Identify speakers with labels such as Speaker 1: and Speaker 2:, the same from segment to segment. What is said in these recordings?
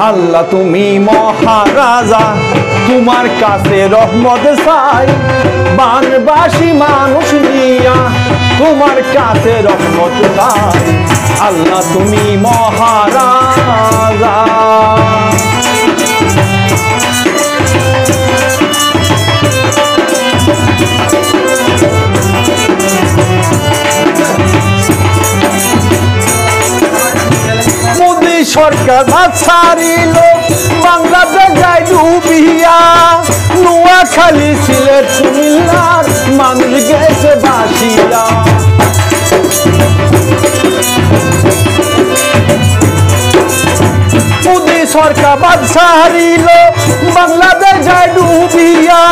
Speaker 1: আল্লাহ তুমি মহারাজা, তোমার কাছে রহমত চাই, বানবাসী মানুষ নিয়া তোমার কাছে রহমত চাই। আল্লাহ তুমি মহারাজা। মোদি সরকার ছাড়িল বাংলাদেশ যায় ডুবিয়া, নোয়াখালী সিলেট কুমিল্লার মানুষ গেছে বাসিয়া। মোদি সরকার ছাড়িল বাংলাদেশ যায় ডুবিয়া,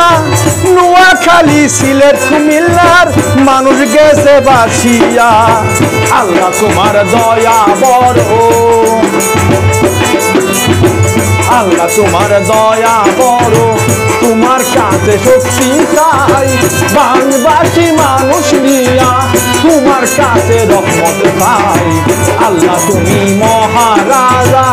Speaker 1: নোয়াখালী সিলেট কুমিল্লার মানুষ গেছে বাসিয়া। আল্লাহ তোমার দয়া বড়, আল্লাহ তোমার দয়া বড়, তোমার কাছে শক্তি চাই, বাংলাদেশী মানুষ নিয়া তোমার কাছে রহমত চাই। আল্লাহ তুমি মহারাজা।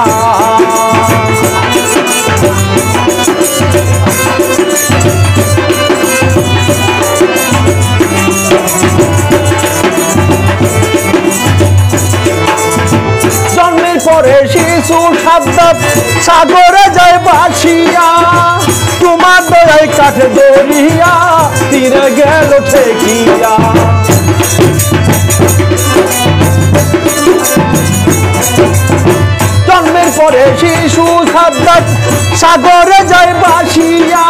Speaker 1: জন্মের পরে শিশু সাদ্দাত সাগরে যায় বাসিয়া, তোমার দয়ায় কাঠে দরিয়া তীরে গেল ঠেকিয়া। জন্মের পরে শিশু সাদ্দাত সাগরে যায় বাসিয়া,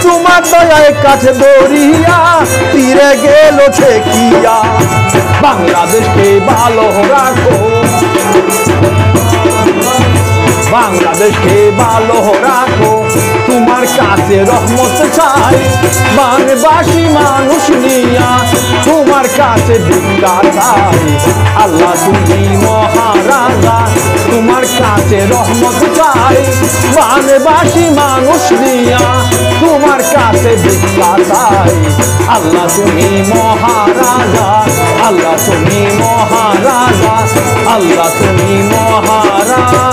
Speaker 1: তোমার দয়ায় কাঠে দরিয়া তীরে গেল ঠেকিয়া। বাংলাদেশকে ভালো রাখো, বাংলাদেশকে ভালো রাখো, তোমার কাছে রহমত চাই, বাংলাদেশী মানুষ নিয়া তোমার কাছে ভিক্ষা চাই। আল্লাহ তুমি মহারাজা, তোমার কাছে রহমত চাই, বাংলাদেশী মানুষ নিয়া তোমার কাছে ভিক্ষা চাই। আল্লাহ তুমি মহারাজা, আল্লাহ তুমি মহারাজা, আল্লাহ তুমি মহারাজা।